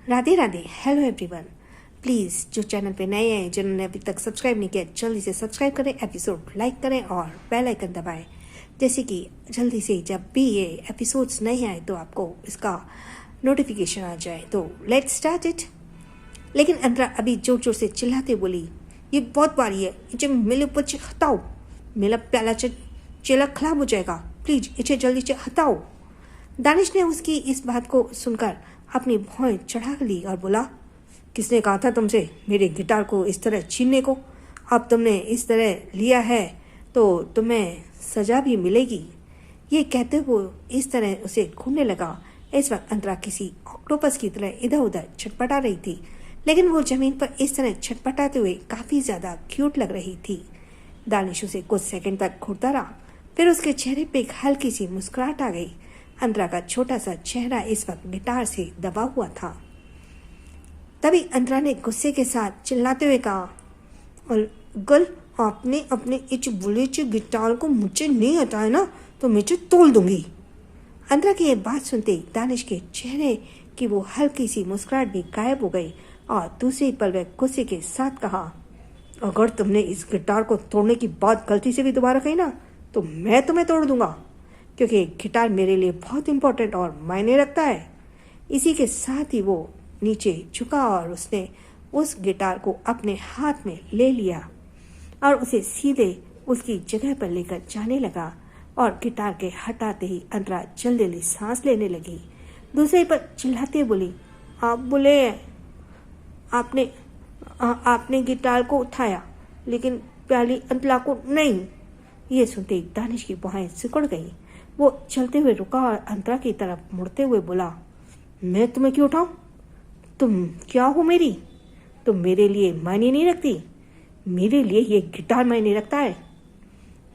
Radhe Radhe. Hello everyone. Please जो channel पे नए हैं, जिन्होंने अभी तक सब्सक्राइब नहीं किया, जल्दी से सब्सक्राइब करें, एपिसोड लाइक करें और बेल आइकन दबाएं, जैसे कि जल्दी से जब भी ये एपिसोड्स नहीं आए तो आपको इसका नोटिफिकेशन आ जाए। तो लेट्स स्टार्ट इट। लेकिन अंतरा अभी जोर जोर से चिल्लाते बोली, ये बहुत भारी है, इसे मेरे ऊपर से हटाओ, मेरा प्याला चेला खराब हो जाएगा, प्लीज़ इसे जल्दी से हटाओ। दानिश ने उसकी इस बात को सुनकर अपनी भौं चढ़ा ली और बोला, किसने कहा था तुमसे मेरे गिटार को इस तरह छीनने को? अब तुमने इस तरह लिया है तो तुम्हें सजा भी मिलेगी। ये कहते हुए इस तरह उसे घूमने लगा। इस वक्त अंतरा किसी ऑक्टोपस की तरह इधर उधर छटपटा रही थी, लेकिन वो जमीन पर इस तरह छटपटाते हुए काफ़ी ज़्यादा क्यूट लग रही थी। दानिश उसे कुछ सेकंड तक घूरता रहा, फिर उसके चेहरे पे एक हल्की सी मुस्कुराहट आ गई। अंतरा का छोटा सा चेहरा इस वक्त गिटार से दबा हुआ था। तभी अंतरा ने गुस्से के साथ चिल्लाते हुए कहा, गल आपने अपने इस बुलेचे गिटार को मुझे नहीं हटाया ना तो मैं तोड़ दूंगी। अंतरा की ये बात सुनते ही दानिश के चेहरे की वो हल्की सी मुस्कुराहट भी गायब हो गई और दूसरी पल वह गुस्से के साथ कहा, अगर तुमने इस गिटार को तोड़ने की बात गलती से भी दोबारा कही ना तो मैं तुम्हें तोड़ दूंगा, क्योंकि गिटार मेरे लिए बहुत इम्पोर्टेंट और मायने रखता है। इसी के साथ ही वो नीचे झुका और उसने उस गिटार को अपने हाथ में ले लिया और उसे सीधे उसकी जगह पर लेकर जाने लगा और गिटार के हटाते ही अंतरा जल्दी जल्दी सांस लेने लगी। दूसरे पर चिल्लाते बोली, आप बोले आपने गिटार को उठाया लेकिन प्याली अंतरा को नहीं। ये सुनते ही दानिश की बाहें सिकुड़ गई। वो चलते हुए रुका और अंतरा की तरफ मुड़ते हुए बोला, मैं तुम्हें क्यों उठाऊं? तुम क्या हो मेरी? तुम मेरे लिए मायने नहीं रखती, मेरे लिए ये गिटार मायने रखता है।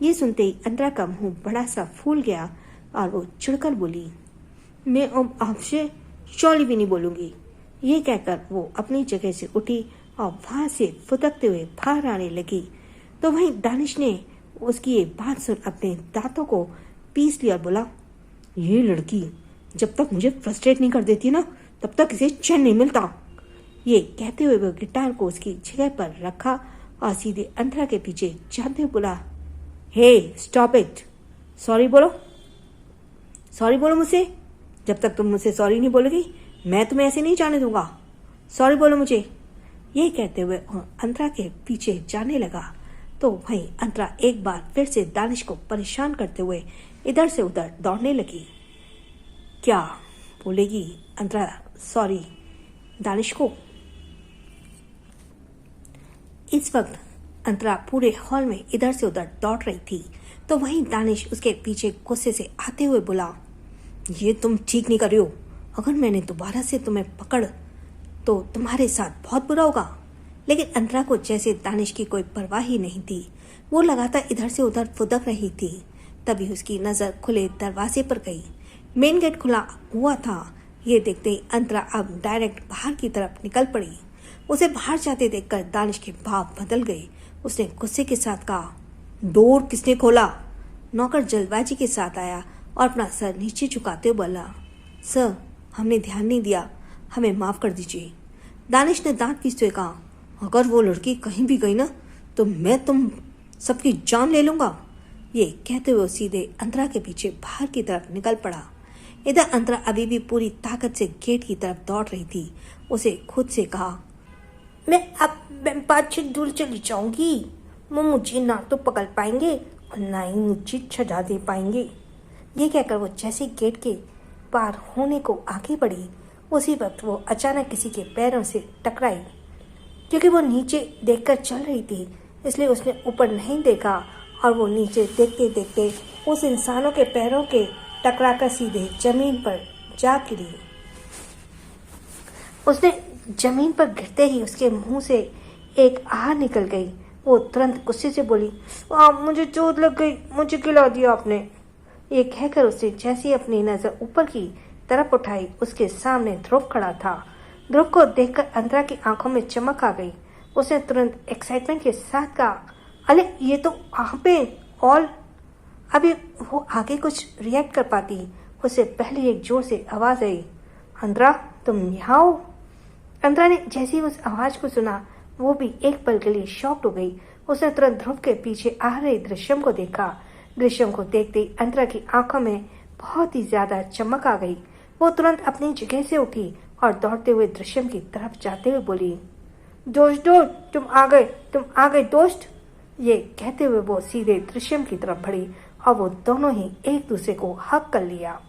ये सुनते ही अंतरा का मुंह बड़ा सा फूल गया और वो चिढ़कर बोली, मैं अब आपसे सॉरी भी नहीं बोलूंगी। ये कहकर वो अपनी जगह से उठी और वहां से फुदकते हुए बाहर आने लगी। तो वहीं दानिश ने उसकी ये बात सुन अपने दांतों को पीस लिया और बोला, ये लड़की जब तक मुझे फ्रस्ट्रेट नहीं कर देती ना तब तक इसे चैन नहीं मिलता। ये कहते हुए वो गिटार को उसकी जगह पर रखा और सीधे अंतरा के पीछे जाते हुए बोला, हे स्टॉप इट, सॉरी बोलो मुझसे। जब तक तुम मुझसे सॉरी नहीं बोलोगी मैं तुम्हें ऐसे नहीं जाने दूंगा, सॉरी बोलो मुझे। ये कहते हुए अंतरा के पीछे जाने लगा। तो वहीं अंतरा एक बार फिर से दानिश को परेशान करते हुए इधर से उधर दौड़ने लगी। क्या बोलेगी अंतरा सॉरी दानिश को? इस वक्त अंतरा पूरे हॉल में इधर से उधर दौड़ रही थी। तो वहीं दानिश उसके पीछे गुस्से से आते हुए बोला, ये तुम ठीक नहीं कर रही हो, अगर मैंने दोबारा से तुम्हें पकड़ तो तुम्हारे साथ बहुत बुरा होगा। लेकिन अंतरा को जैसे दानिश की कोई परवाह ही नहीं थी। वो लगातार इधर से उधर फुदक रही थी। तभी उसकी नज़र खुले दरवाजे पर गई। मेन गेट खुला हुआ था। ये देखते ही अंतरा अब डायरेक्ट बाहर की तरफ निकल पड़ी। उसे बाहर जाते देखकर दानिश के भाव बदल गए। उसने गुस्से के साथ कहा, डोर किसने खोला? नौकर जल्दबाजी के साथ आया और अपना सर नीचे झुकाते हुए बोला, सर हमने ध्यान नहीं दिया, हमें माफ़ कर दीजिए। दानिश ने दांत पीसते हुए कहा, अगर वो लड़की कहीं भी गई ना तो मैं तुम सबकी जान ले लूंगा। ये कहते हुए सीधे अंतरा के पीछे बाहर की तरफ निकल पड़ा। इधर अंतरा अभी भी पूरी ताकत से गेट की तरफ दौड़ रही थी। उसे खुद से कहा, मैं अब 5 दूर चली जाऊंगी, वो मुझे ना तो पकड़ पाएंगे और ना ही मुझे सजा दे पाएंगे। ये कहकर वो जैसे गेट के पार होने को आगे बढ़ी, उसी वक्त वो अचानक किसी के पैरों से टकराई। क्योंकि वो नीचे देखकर चल रही थी इसलिए उसने ऊपर नहीं देखा और वो नीचे देखते देखते उस इंसानों के पैरों के टकराकर सीधे जमीन पर जा गिरी। उसने जमीन पर गिरते ही उसके मुंह से एक आह निकल गई। वो तुरंत गुस्से से बोली, मुझे चोट लग गई, मुझे गिरा दिया आपने। ये कहकर उसने जैसी अपनी नज़र ऊपर की तरफ उठाई, उसके सामने ध्रुव खड़ा था। ध्रुव को देखकर अंतरा की आंखों में चमक आ गई। उसने तुरंत एक्साइटमेंट के साथ कहा, अरे ये तो आप हैं। और अभी वो आगे कुछ रिएक्ट कर पाती उससे पहले एक जोर से आवाज़ आई, अंतरा तुम यहाँ हो? अंतरा ने जैसे ही उस आवाज को सुना वो भी एक पल के लिए शॉक्ड हो गई। उसने तुरंत ध्रुव के पीछे आ रहे दृश्यम को देखा। दृश्यम को देखते ही अंतरा की आंखों में बहुत ही ज्यादा चमक आ गई। वो तुरंत अपनी जगह से उठी और दौड़ते हुए दृश्यम की तरफ जाते हुए बोली, दोस्त दोस्त तुम आ गए दोस्त। ये कहते हुए वो सीधे दृश्यम की तरफ बढ़ी और वो दोनों ही एक दूसरे को हक कर लिया।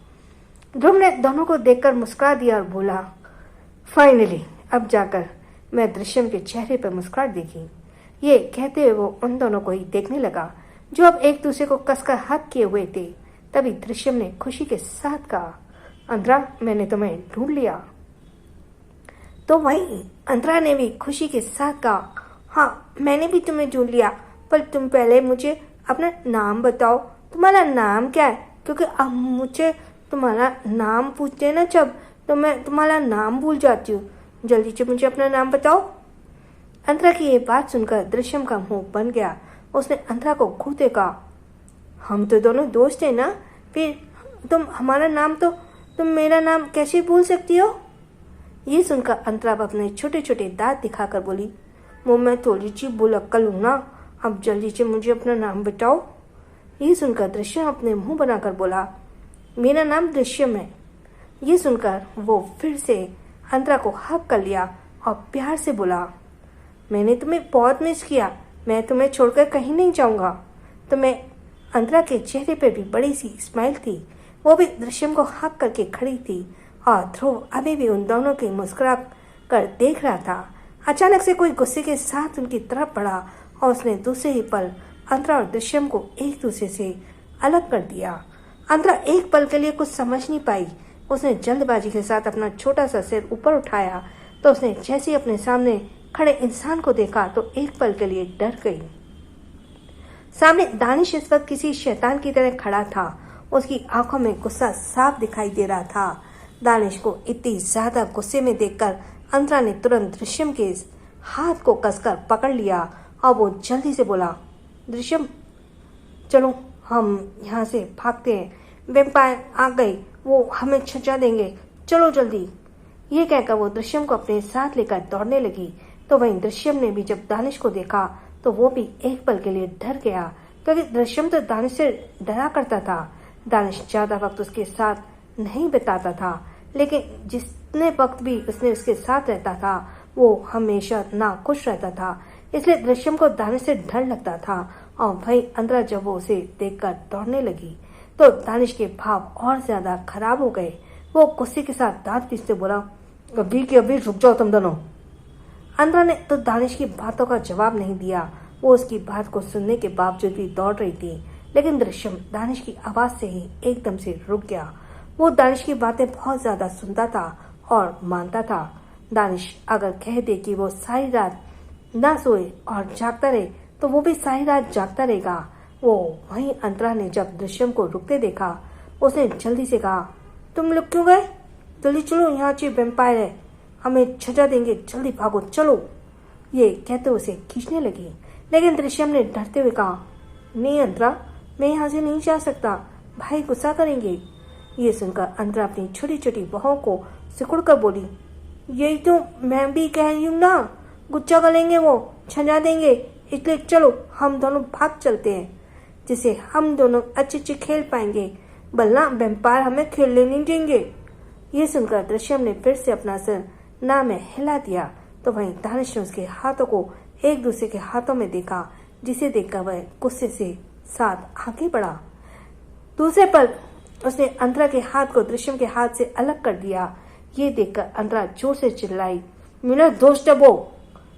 ध्रुव ने दोनों को देखकर मुस्कुरा दिया और बोला, फाइनली अब जाकर मैं दृश्यम के चेहरे पर मुस्कुराहट देखी। ये कहते हुए वो उन दोनों को ही देखने लगा जो अब एक दूसरे को कसकर हक किए हुए थे। तभी दृश्यम ने खुशी के साथ कहा, अंतरा मैंने तुम्हें ढूंढ लिया। तो वही अंतरा ने भी खुशी के साथ कहा, हाँ मैंने भी तुम्हें ढूंढ लिया, पर तुम पहले मुझे अपना नाम बताओ, तुम्हारा नाम क्या है? क्योंकि अब मुझे तुम्हारा नाम पूछते हैं ना जब, तो मैं तुम्हारा नाम भूल जाती हूँ। जल्दी से मुझे अपना नाम बताओ। अंतरा की ये बात सुनकर दृश्यम का मुंह बन गया। उसने अंतरा को घूरते कहा, हम तो दोनों दोस्त हैं ना, फिर तुम मेरा नाम कैसे भूल सकती हो? ये सुनकर अंतरा अपने छोटे छोटे दांत दिखाकर बोली, वो मैं थोड़ी सी भुलक्कल हूं ना, अब जल्दी से मुझे अपना नाम बताओ। ये सुनकर दृश्यम अपने मुंह बनाकर बोला, मेरा नाम दृश्यम है। ये सुनकर वो फिर से अंतरा को हक कर लिया और प्यार से बोला, मैंने तुम्हें बहुत मिस किया, मैं तुम्हें छोड़कर कहीं नहीं जाऊंगा। अंतरा के चेहरे पर भी बड़ी सी स्माइल थी। वो भी दृश्यम को हक करके खड़ी थी और ध्रुव अभी भी उन दोनों की मुस्कुरा कर देख रहा था। अचानक से कोई गुस्से के साथ उनकी तरफ बढ़ा और उसने दूसरे ही पल अंतरा और दृश्यम को एक दूसरे से अलग कर दिया। अंतरा एक पल के लिए कुछ समझ नहीं पाई। उसने जल्दबाजी के साथ अपना छोटा सा सिर ऊपर उठाया तो उसने जैसे ही अपने सामने खड़े इंसान को देखा तो एक पल के लिए डर गई। सामने दानिश इस वक्त किसी शैतान की तरह खड़ा था। उसकी आंखों में गुस्सा साफ दिखाई दे रहा था। दानिश को इतनी ज्यादा गुस्से में देखकर अंतरा ने तुरंत दृश्यम के हाथ को कसकर पकड़ लिया और वो जल्दी से बोला, दृश्यम चलो हम यहाँ से भागते हैं, वैम्पायर आ गए, वो हमें सजा देंगे, चलो जल्दी। ये कहकर वो दृश्यम को अपने साथ लेकर दौड़ने लगी। तो वहीं दृश्यम ने भी जब दानिश को देखा तो वो भी एक पल के लिए डर गया, क्योंकि दृश्यम तो दानिश से डरा करता था। दानिश ज्यादा वक्त उसके साथ नहीं बिताता था, लेकिन जितने वक्त भी उसने उसके साथ रहता था वो हमेशा नाखुश रहता था। इसलिए दृश्यम को दानिश से डर लगता था। और वहीं अंतरा जब वो उसे देखकर दौड़ने लगी तो दानिश के भाव और ज्यादा खराब हो गए। वो गुस्से के साथ दांत पीसते बोला, अभी के अभी रुक जाओ तुम दोनों। अंतरा ने तो दानिश की बातों का जवाब नहीं दिया। वो उसकी बात को सुनने के बावजूद भी दौड़ रही थी, लेकिन दृश्यम दानिश की आवाज से ही एकदम से रुक गया। वो दानिश की बातें बहुत ज्यादा सुनता था और मानता था। दानिश अगर कह दे कि वो सारी रात ना सोए और जागता रहे तो वो भी सारी रात जागता रहेगा। वो वहीं अंतरा ने जब दृश्यम को रुकते देखा उसने जल्दी से कहा, तुम लोग क्यों गए? जल्दी चलो, यहाँ से वैम्पायर है, हमें सजा देंगे, जल्दी भागो चलो। ये कहते उसे खींचने लगी, लेकिन दृश्यम ने डरते हुए कहा, नहीं अंतरा, मैं यहाँ से नहीं जा सकता, भाई गुस्सा करेंगे। ये सुनकर अंतरा अपनी छोटी छोटी बाहों को सिकुड़कर बोली, यही तो मैं भी कह रही हूँ ना, गुस्सा करेंगे, वो सजा देंगे, इसलिए चलो हम दोनों भाग चलते हैं, जिससे हम दोनों अच्छे अच्छे खेल पाएंगे, वरना वैम्पायर हमें खेलने नहीं देंगे। ये सुनकर दृश्यम ने फिर से अपना सिर ना में हिला दिया। तो वहीं दानिश ने उसके हाथों को एक दूसरे के हाथों में देखा, जिसे देखकर वह गुस्से से साथ आगे बढ़ा। दूसरे पल उसने अंतरा के हाथ को दृश्यम के हाथ से अलग कर दिया। ये देखकर अंतरा जोर से चिल्लाई, मेरा दोस्त है वो।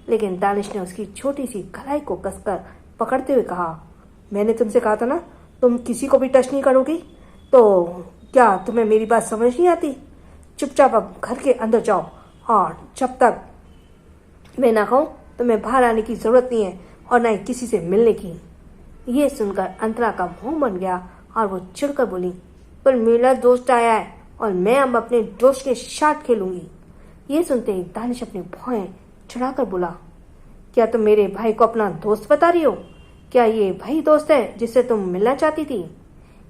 लेकिन दानिश ने उसकी छोटी सी कलाई को कसकर पकड़ते हुए कहा, मैंने तुमसे कहा था ना तुम किसी को भी टच नहीं करोगी, तो क्या तुम्हें मेरी बात समझ नहीं आती? चुपचाप अब घर के अंदर जाओ और जब तक मैं ना कहूं तुम्हें बाहर आने की जरूरत नहीं है और ना ही किसी से मिलने की। ये सुनकर अंतरा का मुंह बन गया और वो चिढ़कर बोली, पर मेरा दोस्त आया है और मैं अब अपने दोस्त के साथ खेलूंगी। ये सुनते ही दानिश अपनी भौहें चढ़ाकर बोला, क्या तुम मेरे भाई को अपना दोस्त बता रही हो? क्या ये वही दोस्त है जिससे तुम मिलना चाहती थी?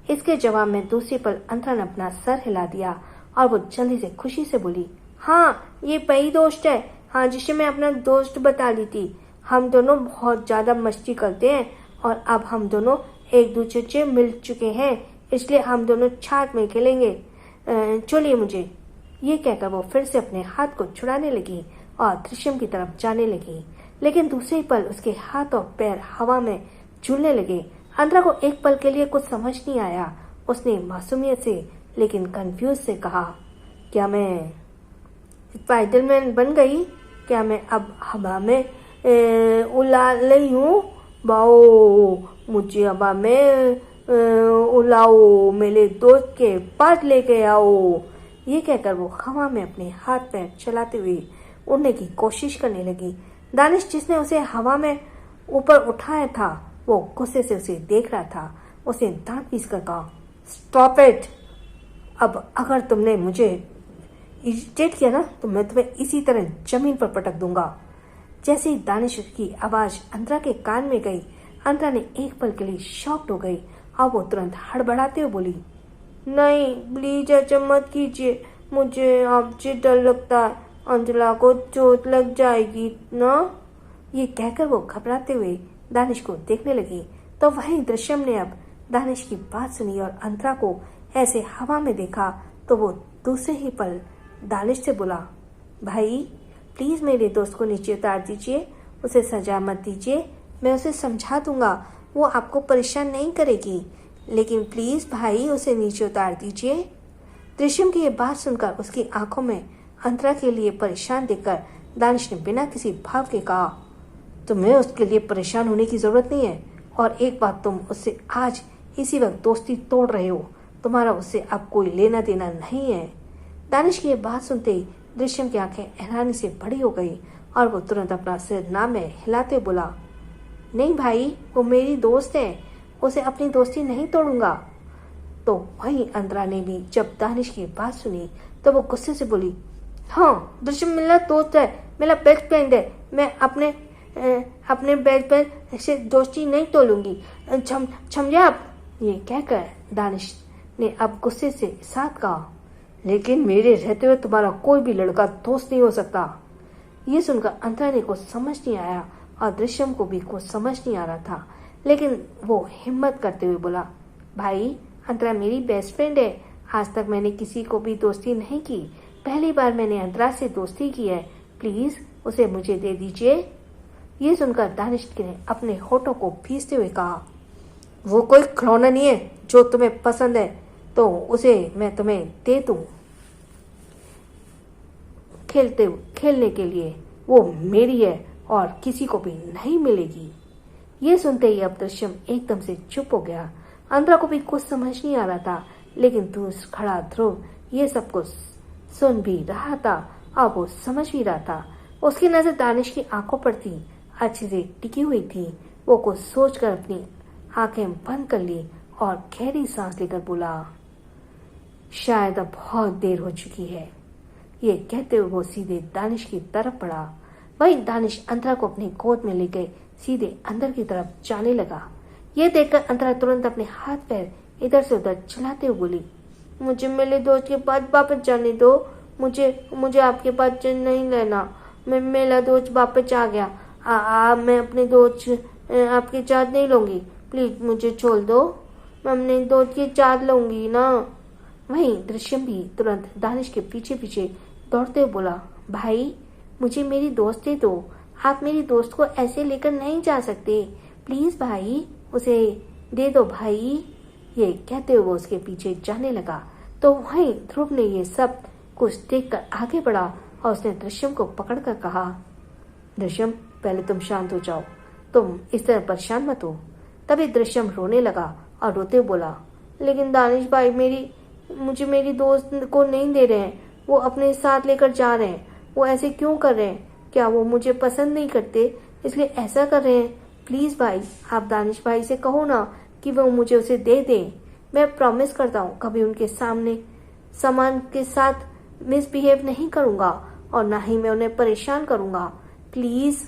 इसके जवाब में दूसरे पल अंतरा ने अपना सर हिला दिया और वो जल्दी से खुशी से बोली, हाँ ये वही दोस्त है हाँ, जिसे मैं अपना दोस्त बता ली थी। हम दोनों बहुत ज्यादा मस्ती करते हैं और अब हम दोनों एक दूसरे से मिल चुके हैं, इसलिए हम दोनों साथ में खेलेंगे। चलिए मुझे। ये कहकर वो फिर से अपने हाथ को छुड़ाने लगी और दृश्यम की तरफ जाने लगी, लेकिन दूसरे पल उसके हाथ और पैर हवा में झूलने लगे। अंतरा को एक पल के लिए कुछ समझ नहीं आया। उसने मासूमियत से लेकिन कंफ्यूज से कहा, क्या मैं स्पाइडरमैन बन गई? क्या मैं अब हवा में उड़ा रही हूँ? बाओ, मुझे हवा में उड़ाओ, मेरे दोस्त के पास लेके आओ। ये कहकर वो हवा में अपने हाथ पैर चलाते हुए उड़ने की कोशिश करने लगी। दानिश, जिसने उसे हवा में ऊपर उठाया था, वो गुस्से से उसे देख रहा था। उसे दांत पीस कर कहा, स्टॉप इट। अब अगर तुमने मुझे इरिटेट किया ना, तो मैं तुम्हें इसी तरह जमीन पर पटक दूंगा। जैसे ही दानिश की आवाज अंतरा के कान में गई, अंतरा ने एक पल के लिए शॉक्ड हो गई और वो तुरंत हड़बड़ाते हुए बोली, नहीं प्लीज ऐसा मत कीजिए, मुझे आपसे डर लगता है, अंजला को चोट लग जाएगी ना। ये कहकर वो घबराते हुए दानिश को देखने लगी। तो वहीं दृश्यम ने अब दानिश की बात सुनी और अंतरा को ऐसे हवा में देखा तो वो दूसरे ही पल दानिश से बोला, भाई प्लीज मेरे दोस्त को नीचे उतार दीजिए, उसे सजा मत दीजिए, मैं उसे समझा दूंगा, वो आपको परेशान नहीं करेगी, लेकिन प्लीज भाई उसे नीचे उतार दीजिए। दृश्यम की ये बात सुनकर उसकी आंखों में अंतरा के लिए परेशान देखकर दानिश ने बिना किसी भाव के कहा, तुम्हें उसके लिए परेशान होने की जरूरत नहीं है, और एक बात, तुम उससे आज इसी वक्त दोस्ती तोड़ रहे हो, तुम्हारा उससे अब कोई लेना देना नहीं है। दानिश की ये बात सुनते ही दृश्यम की आंखें हैरानी से बड़ी हो गई और वो तुरंत अपना सिर ना में हिलाते बोला, नहीं भाई, वो मेरी दोस्त है, उसे अपनी दोस्ती नहीं तोड़ूंगा। तो वहीं अंतरा ने भी जब दानिश की बात सुनी तो वो गुस्से से बोली, हाँ दृश्यम मेरा दोस्त है, मेरा बेस्ट फ्रेंड है, मैं अपने बेस्ट फ्रेंड से दोस्ती नहीं तोड़ूंगी, समझे आप। ये कहकर दानिश ने अब गुस्से से साथ कहा, लेकिन मेरे रहते हुए तुम्हारा कोई भी लड़का दोस्त नहीं हो सकता। ये सुनकर अंतरा ने कुछ समझ नहीं आया और दृश्यम को भी कुछ समझ नहीं आ रहा था, लेकिन वो हिम्मत करते हुए बोला, भाई अंतरा मेरी बेस्ट फ्रेंड है, आज तक मैंने किसी को भी दोस्ती नहीं की, पहली बार मैंने अंतरा से दोस्ती की है, प्लीज उसे मुझे दे दीजिए। ये सुनकर दानिश ने अपने होठों को भींचते हुए कहा, वो कोई खिलौना नहीं है, जो तुम्हें पसंद है तो उसे मैं तुम्हें दे दूं खेलने के लिए, वो मेरी है और किसी को भी नहीं मिलेगी। ये सुनते ही अब दृश्यम एकदम से चुप हो गया। अंतरा को भी कुछ समझ नहीं आ रहा था, लेकिन दूर खड़ा ध्रुव ये सब कुछ सुन भी रहा था और वो समझ भी रहा था। उसकी नजर दानिश की आंखों पर थी, अच्छे से टिकी हुई थी। वो कुछ सोचकर अपनी आंखें बंद कर ली और गहरी सांस लेकर बोला, शायद अब बहुत देर हो चुकी है। ये कहते हुए वो सीधे दानिश की तरफ बढ़ा। वही दानिश अंतरा को अपनी गोद में लेकर सीधे अंदर की तरफ जाने लगा। ये देखकर अंतरा तुरंत अपने हाथ पैर इधर से उधर चलाते हुए बोली, मुझे मेरे दोस्त के पास वापस जाने दो, मुझे आपके पास नहीं रहना, मेरा दोस्त वापस आ गया, मैं अपने दोस्त आपके साथ नहीं लूंगी, प्लीज मुझे छोड़ दो, मैं अपने दोस्त के साथ लूंगी ना। वहीं दृश्यम भी तुरंत दानिश के पीछे पीछे दौड़ते हुए बोला, भाई मुझे मेरी दोस्त दे दो, आप मेरी दोस्त को ऐसे लेकर नहीं जा सकते, प्लीज भाई उसे दे दो भाई। ये कहते हुए वो उसके पीछे जाने लगा। तो वहीं ध्रुव ने ये सब कुछ देखकर आगे बढ़ा और उसने दृश्यम को पकड़कर कहा, दृश्यम पहले तुम शांत हो जाओ, तुम इस तरह परेशान मत हो। तभी दृश्यम रोने लगा और रोते हुए बोला, लेकिन दानिश भाई मुझे मेरी दोस्त को नहीं दे रहे हैं, वो अपने साथ लेकर जा रहे हैं, वो ऐसे क्यों कर रहे हैं? क्या वो मुझे पसंद नहीं करते इसलिए ऐसा कर रहे हैं? प्लीज भाई आप दानिश भाई से कहो ना कि वो मुझे उसे दे दें, मैं प्रॉमिस करता हूँ कभी उनके सामने सामान के साथ मिसबिहेव नहीं करूंगा और ना ही मैं उन्हें परेशान करूंगा, प्लीज।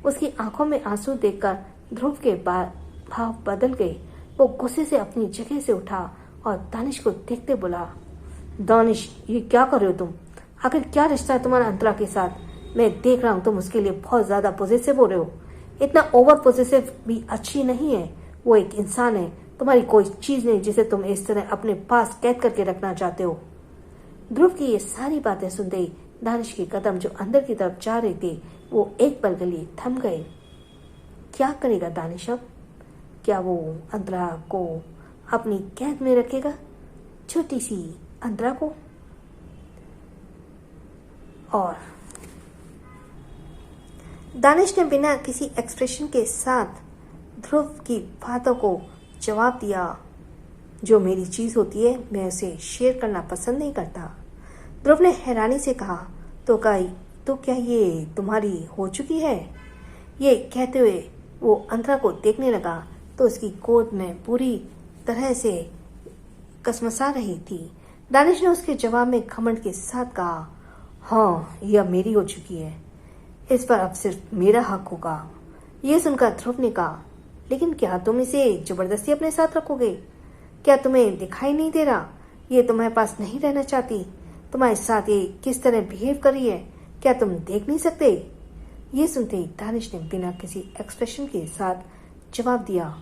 उसकी आंखों में आंसू देखकर ध्रुव के भाव बदल गए। वो गुस्से से अपनी जगह से उठा और दानिश को देखते बोला, दानिश ये क्या कर रहे हो तुम? आखिर क्या रिश्ता है तुम्हारा अंतरा के साथ? मैं देख रहा हूँ तुम उसके लिए बहुत ज़्यादा पॉजिटिव हो रहे हो। इतना ओवर पॉजिटिव भी अच्छी नहीं है। वो एक इंसान है, तुम्हारी कोई चीज़ नहीं जिसे तुम इस तरह अपने पास कैद करके रखना चाहते हो। ध्रुव की ये सारी बातें सुनते ही दानिश के कदम जो अंदर की तरफ जा रहे थे वो एक पल के लिए थम गए। क्या करेगा दानिश अब? क्या वो अंतरा को अपनी कैद में रखेगा, छोटी सी अंतरा को? और दानिश ने बिना किसी एक्सप्रेशन के साथ ध्रुव की बातों को जवाब दिया, जो मेरी चीज होती है मैं उसे शेयर करना पसंद नहीं करता। ध्रुव ने हैरानी से कहा, तो क्या ये तुम्हारी हो चुकी है? ये कहते हुए वो अंतरा को देखने लगा तो उसकी गोद में पूरी तरह से कसमसा रही थी। दानिश ने उसके जवाब में घमंड के साथ कहा, हाँ यह मेरी हो चुकी है, इस पर अब सिर्फ मेरा हक होगा। ये सुनकर ध्रुव ने कहा, लेकिन क्या तुम इसे जबरदस्ती अपने साथ रखोगे? क्या तुम्हें दिखाई नहीं दे रहा ये तुम्हारे पास नहीं रहना चाहती? तुम्हारे साथ ये किस तरह बिहेव कर रही है, क्या तुम देख नहीं सकते? ये सुनते ही दानिश ने बिना किसी एक्सप्रेशन के साथ जवाब दिया,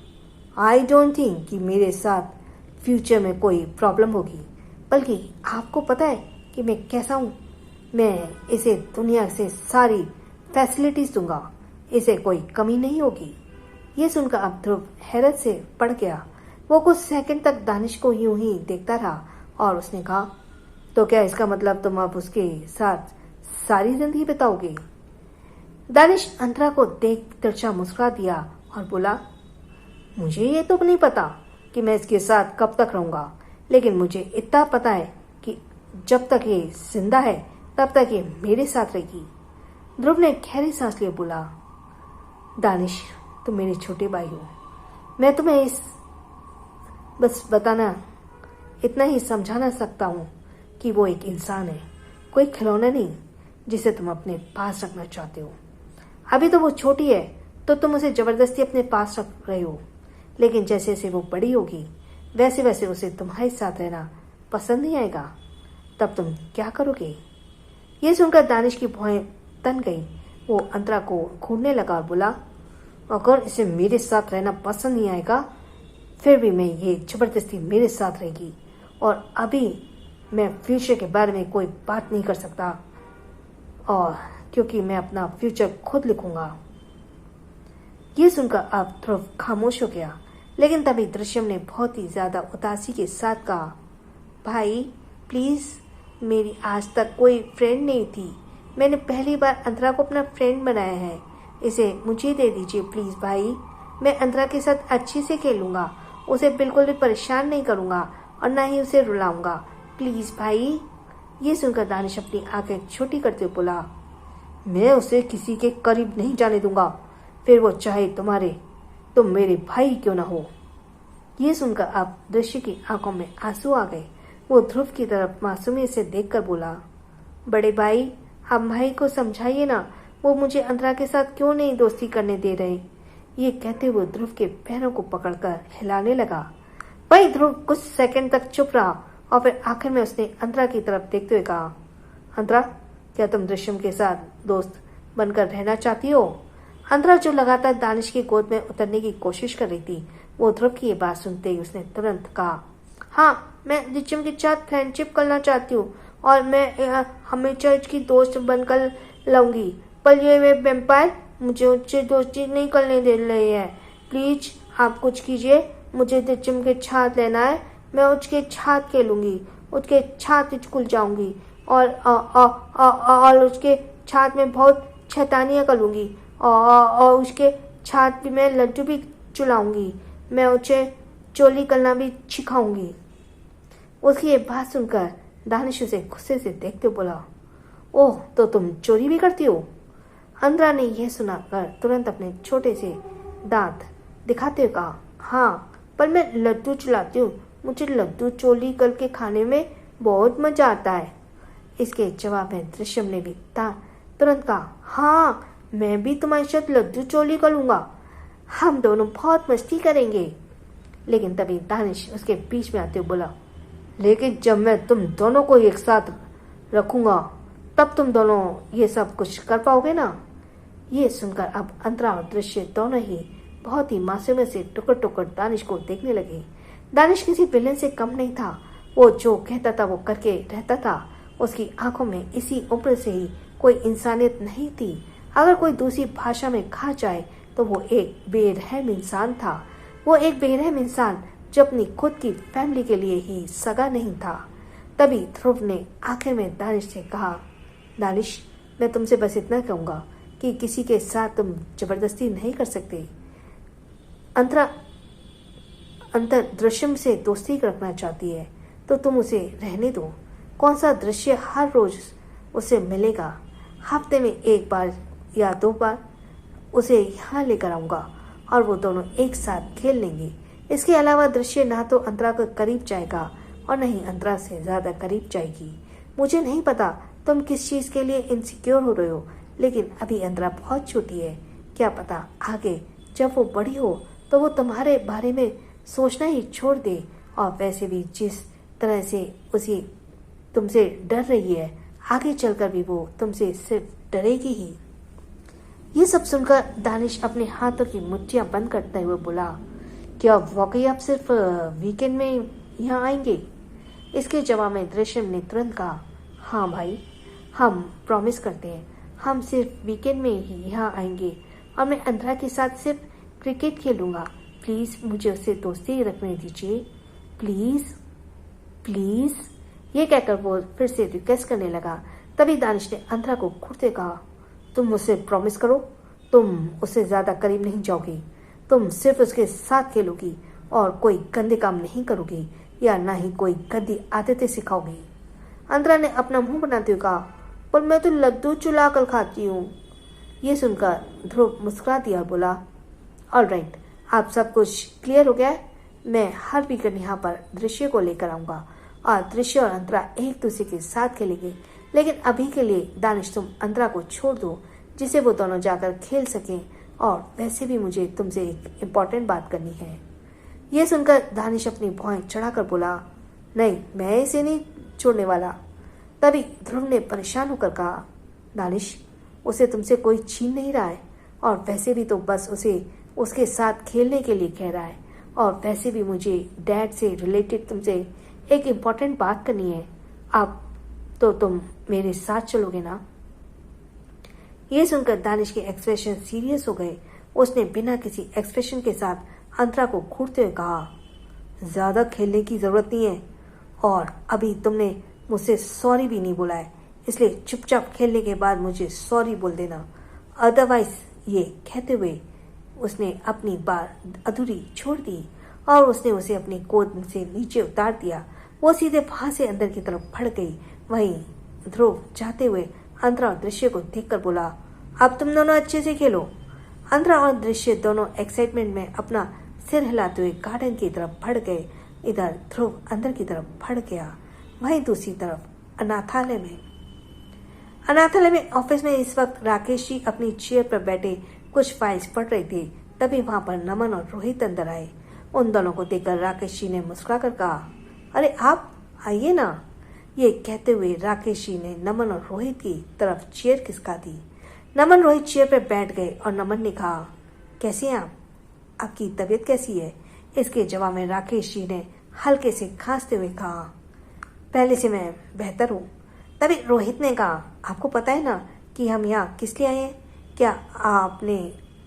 आई डोंट थिंक कि मेरे साथ फ्यूचर में कोई प्रॉब्लम होगी, बल्कि आपको पता है कि मैं कैसा हूँ। मैं इसे दुनिया से सारी फैसिलिटीज दूंगा, इसे कोई कमी नहीं होगी। ये सुनकर अब ध्रुव हैरत से पड़ गया। वो कुछ सेकंड तक दानिश को यूं ही देखता रहा और उसने कहा, तो क्या इसका मतलब तुम अब उसके साथ सारी जिंदगी बिताओगे? दानिश अंतरा को देख तिरछा मुस्कुरा दिया और बोला, मुझे ये तो नहीं पता कि मैं इसके साथ कब तक रहूंगा, लेकिन मुझे इतना पता है कि जब तक ये जिंदा है तब तक ये मेरे साथ रहेगी। ध्रुव ने गहरी सांस लिए बोला, दानिश तुम मेरे छोटे भाई हो, मैं तुम्हें इस बस बताना इतना ही समझाना सकता हूँ कि वो एक इंसान है, कोई खिलौना नहीं जिसे तुम अपने पास रखना चाहते हो। अभी तो वो छोटी है तो तुम उसे जबरदस्ती अपने पास रख रहे हो, लेकिन जैसे जैसे वो बड़ी होगी वैसे वैसे उसे तुम्हारे साथ रहना पसंद नहीं आएगा, तब तुम क्या करोगे? ये सुनकर दानिश की भौहें तन गई। वो अंतरा को घूरने लगा और बोला, अगर इसे मेरे साथ रहना पसंद नहीं आएगा फिर भी मैं ये जबरदस्ती मेरे साथ रहेगी, और अभी मैं फ्यूचर के बारे में कोई बात नहीं कर सकता, और क्योंकि मैं अपना फ्यूचर खुद लिखूंगा। ये सुनकर अब ध्रुव खामोश हो गया, लेकिन तभी दृश्यम ने बहुत ही ज्यादा उदासी के साथ कहा, भाई प्लीज, मेरी आज तक कोई फ्रेंड नहीं थी, मैंने पहली बार अंतरा को अपना फ्रेंड बनाया है, इसे मुझे दे दीजिए प्लीज भाई। मैं अंतरा के साथ अच्छे से खेलूंगा, उसे बिल्कुल भी परेशान नहीं करूंगा और ना ही उसे रुलाऊंगा, प्लीज भाई। ये सुनकर दानिश अपनी आंखें छोटी करते हुए बोला, मैं उसे किसी के करीब नहीं जाने दूंगा, फिर वो चाहे तुम मेरे भाई क्यों ना हो। ये सुनकर अब दृश्य की आंखों में आंसू आ गए। वो ध्रुव की तरफ मासूमियत से देखकर बोला, बड़े भाई हम भाई को समझाइए ना, वो मुझे अंतरा के साथ क्यों नहीं दोस्ती करने दे रहे। ये कहते हुए ध्रुव के पैरों को पकड़कर हिलाने लगा। भाई ध्रुव कुछ सेकंड तक चुप रहा और फिर आखिर में उसने अंतरा की तरफ देखते हुए कहा, अंतरा क्या तुम दृश्यम के साथ दोस्त बनकर रहना चाहती हो? अंतरा जो लगातार दानिश की गोद में उतरने की कोशिश कर रही थी, वो ध्रुव की ये बात सुनते ही उसने तुरंत कहा, हाँ मैं दृश्यम के साथ फ्रेंडशिप करना चाहती हूँ और मैं हमेशा इसकी दोस्त बनकर लाऊंगी, पर ये वे वेम्पायर मुझे उससे दोस्ती नहीं करने दे रहे हैं। प्लीज आप कुछ कीजिए, मुझे दृश्यम के साथ लेना है, मैं उसके साथ खेलूंगी, उसके साथ स्कूल जाऊंगी और उसके साथ में बहुत शैतानियाँ करूंगी और उसके साथ भी मैं लड्डू भी चुलाऊंगी, मैं उसे चोली करना भी सिखाऊंगी। उसकी ये बात सुनकर दानिश उसे गुस्से से देखते बोला, ओह तो तुम चोरी भी करती हो? अंतरा ने यह सुनाकर तुरंत अपने छोटे से दांत दिखाते हुए कहा, हाँ पर मैं लड्डू चलाती हूँ, मुझे लड्डू चोली करके खाने में बहुत मजा आता है। इसके जवाब में दृश्यम ने भी तुरंत कहा, हाँ मैं भी तुम्हारे साथ लड्डू चोली करूंगा, हम दोनों बहुत मस्ती करेंगे। लेकिन तभी दानिश उसके बीच में आते हुए बोला, लेकिन जब मैं तुम दोनों को एक साथ रखूंगा तब तुम दोनों ये सब कुछ कर पाओगे ना। ये सुनकर अब अंतरा और दृश्य दोनों ही बहुत ही मासूमियत से टुकड़ टुकड़ दानिश को देखने लगे। दानिश किसी विलेन से कम नहीं था। वो जो कहता था वो करके रहता था। उसकी आंखों में इसी उम्र से ही कोई इंसानियत नहीं थी। अगर कोई दूसरी भाषा में कहा जाए तो वो एक बेरहम इंसान था। वो एक बेरहम इंसान जो अपनी खुद की फैमिली के लिए ही सगा नहीं था। तभी ध्रुव ने आखिर में दानिश से कहा, दानिश, मैं तुमसे बस इतना कहूंगा कि किसी के साथ तुम जबरदस्ती नहीं कर सकते। अंतर दृश्यम से दोस्ती रखना चाहती है तो तुम उसे रहने दो। कौन सा दृश्य हर रोज उसे मिलेगा? हफ्ते में 1 बार या 2 बार उसे यहाँ लेकर आऊंगा और वो दोनों एक साथ खेल लेंगे। इसके अलावा दृश्य ना तो अंतरा के करीब जाएगा और न ही अंतरा से ज्यादा करीब जाएगी। मुझे नहीं पता तुम किस चीज के लिए इनसिक्योर हो रहे हो, लेकिन अभी अंतरा बहुत छोटी है। क्या पता आगे जब वो बड़ी हो तो वो तुम्हारे बारे में सोचना ही छोड़ दे। और वैसे भी जिस तरह से उसे तुमसे डर रही है, आगे चलकर भी वो तुमसे सिर्फ डरेगी ही। ये सब सुनकर दानिश अपने हाथों की मुट्ठियां बंद करते हुए बोला, क्या वाकई आप सिर्फ वीकेंड में यहाँ आएंगे? इसके जवाब में दृश्यम ने तुरंत कहा, हाँ भाई, हम प्रॉमिस करते हैं, हम सिर्फ वीकेंड में ही यहाँ आएंगे और मैं अंतरा के साथ सिर्फ क्रिकेट खेलूंगा। प्लीज मुझे उससे दोस्ती रखने दीजिए, प्लीज प्लीज। ये कहकर वो फिर से रिक्वेस्ट करने लगा। तभी दानिश ने अंतरा को घूरते कहा, तुम मुझसे प्रॉमिस करो, तुम उससे ज्यादा करीब नहीं जाओगी, तुम सिर्फ उसके साथ खेलोगी और कोई गंदे काम नहीं करोगी या ना ही कोई गंदी आदतें सिखाओगी। अंतरा ने अपना मुंह बनाते हुए कहा, पर मैं तो लड्डू चुला कर खाती हूँ। ये सुनकर ध्रुव मुस्कुरा दिया और बोला, ऑलराइट, आप सब कुछ क्लियर हो गया है? मैं हर वीकेंड यहाँ पर दृश्य को लेकर आऊंगा और दृश्य और अंतरा एक दूसरे के साथ खेलेंगे। लेकिन अभी के लिए दानिश तुम अंतरा को छोड़ दो, जिसे वो दोनों जाकर खेल सकें। और वैसे भी मुझे तुमसे एक इम्पोर्टेंट बात करनी है। ये सुनकर दानिश अपनी भौहें चढ़ाकर बोला, नहीं, मैं इसे नहीं छोड़ने वाला। तभी ध्रुव ने परेशान होकर कहा, दानिश, उसे तुमसे कोई छीन नहीं रहा है और वैसे भी तो बस उसे उसके साथ खेलने के लिए कह रहा है। और वैसे भी मुझे डैड से रिलेटेड तुमसे एक इम्पोर्टेंट बात करनी है। अब तो तुम मेरे साथ चलोगे ना? ये सुनकर दानिश के एक्सप्रेशन सीरियस हो गए। उसने बिना किसी एक्सप्रेशन के साथ अंतरा को घूरते हुए कहा, ज्यादा खेलने की जरूरत नहीं है और अभी तुमने मुझसे सॉरी भी नहीं बोला है, इसलिए चुपचाप खेलने के बाद मुझे सॉरी बोल देना, अदरवाइज। ये कहते हुए उसने अपनी बात अधूरी छोड़ दी और उसने उसे अपनी गोद से नीचे उतार दिया। वो सीधे वहां से अंदर की तरफ बढ़ गई। वहीं ध्रुव जाते हुए अंतरा और दृश्य को देखकर बोला, अब तुम दोनों अच्छे से खेलो। अंतरा और दृश्य दोनों एक्साइटमेंट में अपना सिर हिलाते हुए गार्डन की तरफ बढ़ गए। इधर ध्रुव अंदर की तरफ बढ़ गया। वहीं दूसरी तरफ अनाथालय में ऑफिस में इस वक्त राकेश जी अपनी चेयर पर बैठे कुछ फाइल्स पढ़ रहे थे। तभी वहां पर नमन और रोहित अंदर आए। उन दोनों को देखकर राकेश जी ने मुस्कुराकर कहा, अरे आप आइए ना। ये कहते हुए राकेश जी ने नमन और रोहित की तरफ चेयर खिसका दी। नमन रोहित चेयर पर बैठ गए और नमन ने कहा, कैसे हैं आप? आपकी तबीयत कैसी है? इसके जवाब में राकेश जी ने हल्के से खांसते हुए कहा, पहले से मैं बेहतर हूँ। तभी रोहित ने कहा, आपको पता है ना कि हम यहाँ किस लिए आए हैं? क्या आपने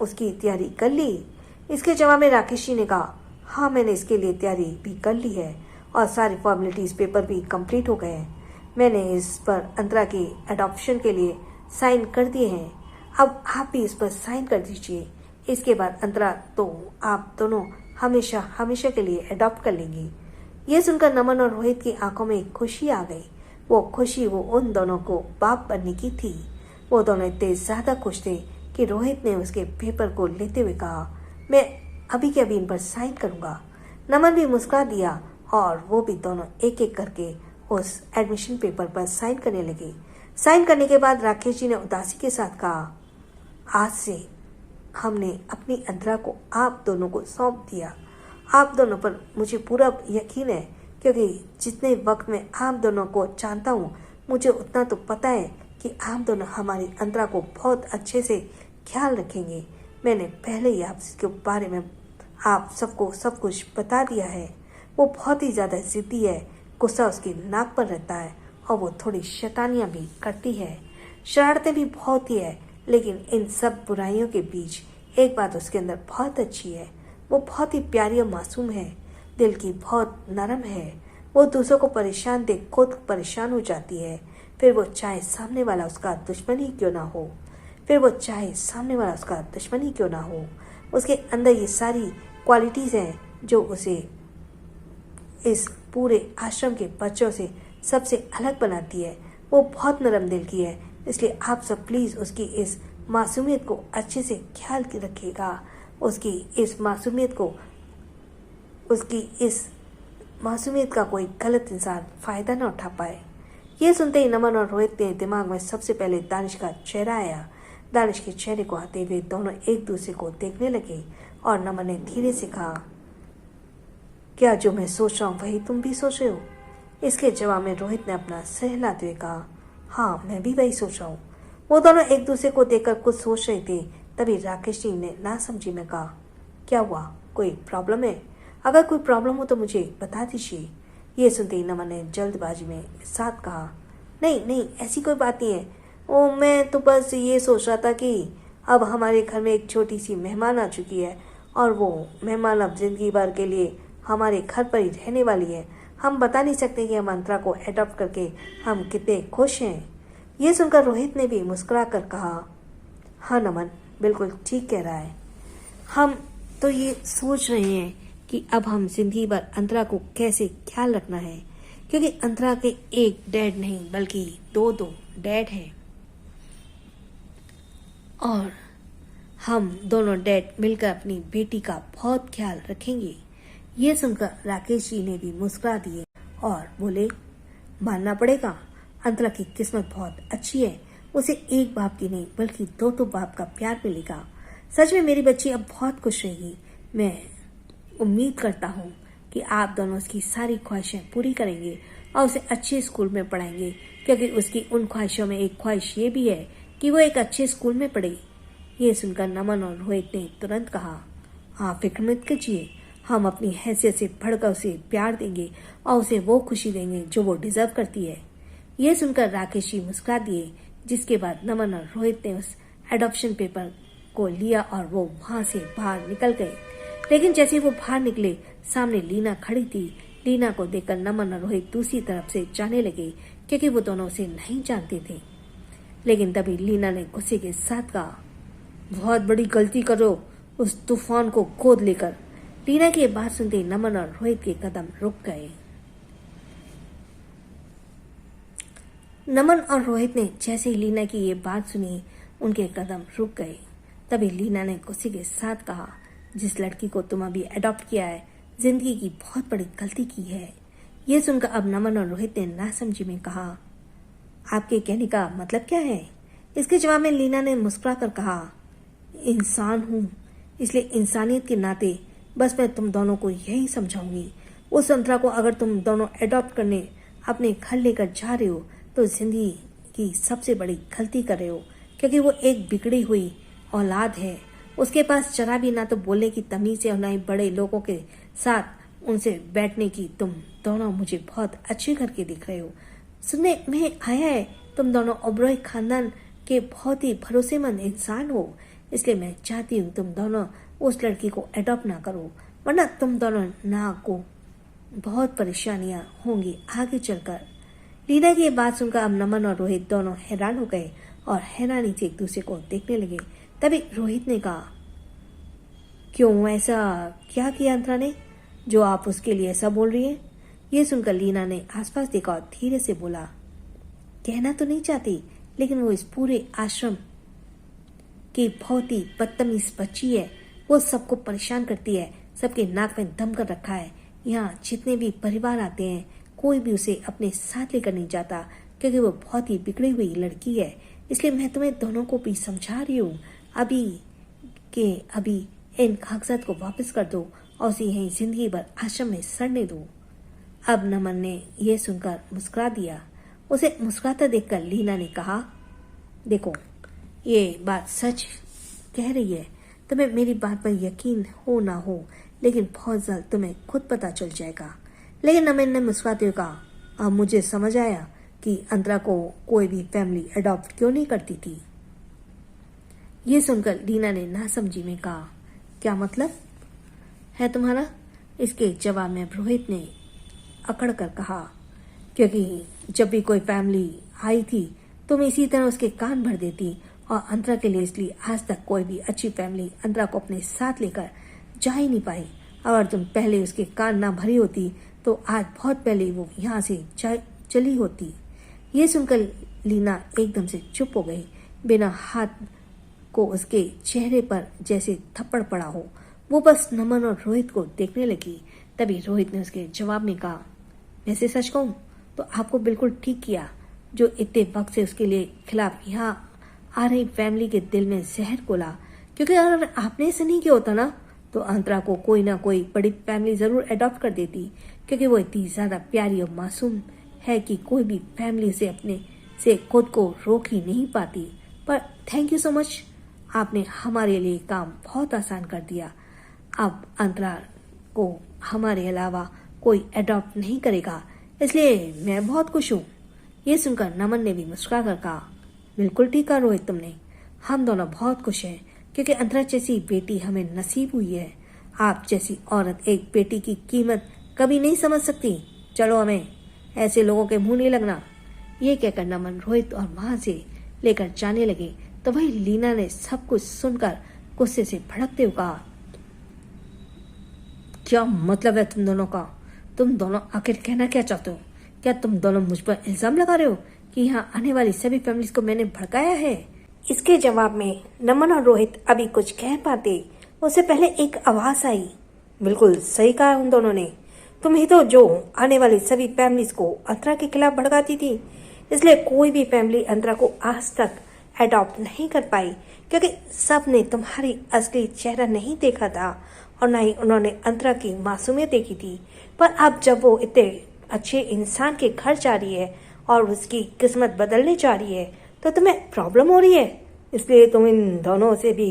उसकी तैयारी कर ली? इसके जवाब में राकेश जी ने कहा, हाँ, मैंने इसके लिए तैयारी भी कर ली है और सारी फॉर्मेलिटीज पेपर भी कंप्लीट हो गए हैं। मैंने इस पर अंतरा के अडॉप्शन के लिए साइन कर दिए हैं। अब आप भी इस पर साइन कर दीजिए। इसके बाद अंतरा तो आप दोनों हमेशा हमेशा के लिए अडॉप्ट कर लेंगी। ये सुनकर नमन और रोहित की आंखों में खुशी आ गई। वो खुशी वो उन दोनों को बाप बनने की थी। वो दोनों इतने ज्यादा खुश थे कि रोहित ने उसके पेपर को लेते हुए कहा, मैं अभी के अभी इन पर साइन करूंगा। नमन भी मुस्कुरा दिया और वो भी दोनों एक एक करके उस एडमिशन पेपर पर साइन करने लगे। साइन करने के बाद राकेश जी ने उदासी के साथ कहा, आज से हमने अपनी अंतरा को आप दोनों को सौंप दिया। आप दोनों पर मुझे पूरा यकीन है, क्योंकि जितने वक्त में आप दोनों को जानता हूँ, मुझे उतना तो पता है कि आप दोनों हमारी अंतरा को बहुत अच्छे से ख्याल रखेंगे। मैंने पहले ही आपके बारे में आप सबको सब कुछ बता दिया है। वो बहुत ही ज़्यादा ज़िद्दी है, गुस्सा उसकी नाक पर रहता है और वो थोड़ी शैतानियाँ भी करती है, शरारतें भी बहुत ही है। लेकिन इन सब बुराइयों के बीच एक बात उसके अंदर बहुत अच्छी है, वो बहुत ही प्यारी और मासूम है, दिल की बहुत नरम है। वो दूसरों को परेशान देख खुद परेशान हो जाती है, फिर वो चाहे सामने वाला उसका दुश्मन ही क्यों ना हो, उसके अंदर ये सारी क्वालिटीज़ हैं जो उसे इस पूरे आश्रम के बच्चों से सबसे अलग बनाती है। वो बहुत नरम दिल की है, इसलिए आप सब प्लीज़ उसकी इस मासूमियत को अच्छे से ख्याल रखिएगा। उसकी इस मासूमियत का कोई गलत इंसान फ़ायदा ना उठा पाए। ये सुनते ही नमन और रोहित के दिमाग में सबसे पहले दानिश का चेहरा आया। दानिश के चेहरे को आते हुए दोनों एक दूसरे को देखने लगे और नमन ने धीरे से कहा, क्या जो मैं सोच रहा हूँ वही तुम भी सोच रहे हो? इसके जवाब में रोहित ने अपना सिर हिलाते हुए कहा, हाँ मैं भी वही सोच रहा हूँ। वो दोनों एक दूसरे को देखकर कुछ सोच रहे थे, तभी राकेश जी ने नासमझी में कहा, क्या हुआ, कोई प्रॉब्लम है? अगर कोई प्रॉब्लम हो तो मुझे बता दीजिए। ये सुनते ही नमन ने जल्दबाजी में साथ कहा, नहीं ऐसी कोई बात नहीं है। ओ मैं तो बस ये सोच रहा था कि अब हमारे घर में एक छोटी सी मेहमान आ चुकी है और वो मेहमान अब जिंदगी भर के लिए हमारे घर पर ही रहने वाली है। हम बता नहीं सकते कि हम अंतरा को एडॉप्ट करके हम कितने खुश हैं। ये सुनकर रोहित ने भी मुस्कुरा कर कहा, हाँ नमन बिल्कुल ठीक कह रहा है। हम तो ये सोच रहे हैं कि अब हम जिंदगी भर अंतरा को कैसे ख्याल रखना है, क्योंकि अंतरा के एक डैड नहीं बल्कि दो डैड हैं और हम दोनों डैड मिलकर अपनी बेटी का बहुत ख्याल रखेंगे। ये सुनकर राकेश जी ने भी मुस्कुरा दिए और बोले, मानना पड़ेगा अंतरा की किस्मत बहुत अच्छी है, उसे एक बाप की नहीं बल्कि दो बाप का प्यार मिलेगा। सच में मेरी बच्ची अब बहुत खुश रहेगी। मैं उम्मीद करता हूँ कि आप दोनों उसकी सारी ख्वाहिशें पूरी करेंगे और उसे अच्छे स्कूल में पढ़ाएंगे, क्योंकि उसकी उन ख्वाहिशों में एक ख्वाहिश ये भी है कि वो एक अच्छे स्कूल में पढ़े। ये सुनकर नमन और रोहित ने तुरंत कहा, हाँ फिक्र मत कीजिए, हम अपनी हैसियत से बढ़कर उसे प्यार देंगे और उसे वो खुशी देंगे जो वो डिजर्व करती है। ये सुनकर राकेश जी मुस्कुरा दिए, जिसके बाद नमन और रोहित ने उस एडॉप्शन पेपर को लिया और वो वहां से बाहर निकल गए। लेकिन जैसे वो बाहर निकले, सामने लीना खड़ी थी। लीना को देखकर नमन और रोहित दूसरी तरफ से जाने लगे, क्योंकि वो दोनों उसे नहीं जानते थे। लेकिन तभी लीना ने गुस्से के साथ कहा, बहुत बड़ी गलती करो उस तूफान को गोद लेकर। लीना की बात सुनते नमन और रोहित के कदम रुक गए। नमन और रोहित ने जैसे ही लीना की ये बात सुनी, उनके कदम रुक गए। तभी लीना ने गुस्से के साथ कहा, जिस लड़की को तुम अभी अडॉप्ट किया है, जिंदगी की बहुत बड़ी गलती की है। ये सुनकर अब नमन और रोहित ने नासमझी में कहा, आपके कहने का मतलब क्या है? इसके जवाब में लीना ने मुस्कुरा कर कहा, इंसान हूँ, इसलिए इंसानियत के नाते बस मैं तुम दोनों को यही समझाऊंगी। उस अंतरा को अगर तुम दोनों अडॉप्ट करने अपने घर लेकर जा रहे हो तो जिंदगी की सबसे बड़ी गलती कर रहे हो, क्योंकि वो एक बिगड़ी हुई औलाद है। उसके पास जरा भी ना तो बोलने की तमीज है और ना ही बड़े लोगों के साथ उनसे बैठने की। तुम दोनों मुझे बहुत अच्छे घर के दिख रहे हो। सुनने में आया है तुम दोनों ओबरॉय खानदान के बहुत ही भरोसेमंद इंसान हो, इसलिए मैं चाहती हूँ तुम दोनों उस लड़की को अडॉप्ट ना करो, वरना तुम दोनों ना को बहुत परेशानियां होंगी आगे चलकर। लीना की ये बात सुनकर अब नमन और रोहित दोनों हैरान हो गए और हैरानी से एक दूसरे को देखने लगे। तभी रोहित ने कहा, क्यों, ऐसा क्या किया अंतरा ने जो आप उसके लिए ऐसा बोल रही हैं? ये सुनकर लीना ने आसपास देखा और धीरे से बोला, कहना तो नहीं चाहती, लेकिन वो इस पूरे आश्रम की बहुत ही बदतमीज बच्ची है। वो सबको परेशान करती है, सबके नाक में दम कर रखा है। यहाँ जितने भी परिवार आते हैं, कोई भी उसे अपने साथ लेकर नहीं जाता, क्योंकि वो बहुत ही बिगड़ी हुई लड़की है। इसलिए मैं तुम्हें दोनों को भी समझा रही हूँ, अभी इन कागजात को वापस कर दो और उसे यहीं जिंदगी भर आश्रम में सड़ने दो। अब नमन ने यह सुनकर मुस्कुरा दिया। उसे मुस्कुराता देखकर लीना ने कहा, देखो, ये बात सच कह रही है। तुम्हें मेरी बात पर यकीन हो ना हो, लेकिन बहुत जल्द तुम्हें खुद पता चल जाएगा। लेकिन नमन ने मुस्कुराते हुए कहा, अब मुझे समझ आया कि अंतरा को कोई भी फैमिली अडॉप्ट क्यों नहीं करती थी। ये सुनकर लीना ने नासमझी में कहा, क्या मतलब है तुम्हारा? इसके जवाब में रोहित ने अकड़ कर कहा, क्योंकि जब भी कोई फैमिली आई थी तुम इसी तरह उसके कान भर देती, और अंतरा के लिए इसलिए आज तक कोई भी अच्छी फैमिली अंतरा को अपने साथ लेकर जा ही नहीं पाई। अगर तुम पहले उसके कान ना भरी होती तो आज बहुत पहले वो यहाँ से चली होती। ये सुनकर लीना एकदम से चुप हो गई। बिना हाथ को उसके चेहरे पर जैसे थप्पड़ पड़ा हो, वो बस नमन और रोहित को देखने लगी। तभी रोहित ने उसके जवाब में कहा, वैसे सच कहूं तो आपको बिल्कुल ठीक किया जो इतने वक्त से उसके लिए खिलाफ यहाँ आ रही फैमिली के दिल में जहर घोला, क्योंकि अगर आपने ऐसे नहीं किया होता ना तो अंतरा को कोई ना कोई बड़ी फैमिली जरूर अडॉप्ट कर देती, क्योंकि वो इतनी ज्यादा प्यारी और मासूम है कि कोई भी फैमिली से अपने से खुद को रोक ही नहीं पाती। पर थैंक यू सो मच, आपने हमारे लिए काम बहुत आसान कर दिया। अब अंतरा को हमारे अलावा कोई अडॉप्ट नहीं करेगा, इसलिए मैं बहुत खुश हूँ। ये सुनकर नमन ने भी मुस्कुरा कर कहा, बिल्कुल ठीक कहा रोहित तुमने, हम दोनों बहुत खुश हैं क्योंकि अंतरा जैसी बेटी हमें नसीब हुई है। आप जैसी औरत एक बेटी की कीमत कभी नहीं समझ सकती। चलो हमें ऐसे लोगों के मुंह नहीं लगना। ये कहकर नमन रोहित और वहां से लेकर जाने लगे तो वही लीना ने सब कुछ सुनकर गुस्से से भड़कते हुए कहा, क्या मतलब है तुम दोनों का? तुम दोनों आखिर कहना क्या चाहते हो? क्या तुम दोनों मुझ पर इल्जाम लगा रहे हो कि यहाँ आने वाली सभी फैमिलीज को मैंने भड़काया है? इसके जवाब में नमन और रोहित अभी कुछ कह पाते उससे पहले एक आवाज आई, बिल्कुल सही कहा उन दोनों ने, तुम ही तो जो आने वाली सभी फैमिलीज को अंतरा के खिलाफ भड़काती थी। इसलिए कोई भी फैमिली अंतरा को आज तक अडॉप्ट नहीं कर पाई, क्योंकि सब ने तुम्हारी असली चेहरा नहीं देखा था और न ही उन्होंने अंतरा की मासूमियत देखी थी। पर अब जब वो इतने अच्छे इंसान के घर जा रही है और उसकी किस्मत बदलने जा रही है तो तुम्हें प्रॉब्लम हो रही है, इसलिए तुम इन दोनों से भी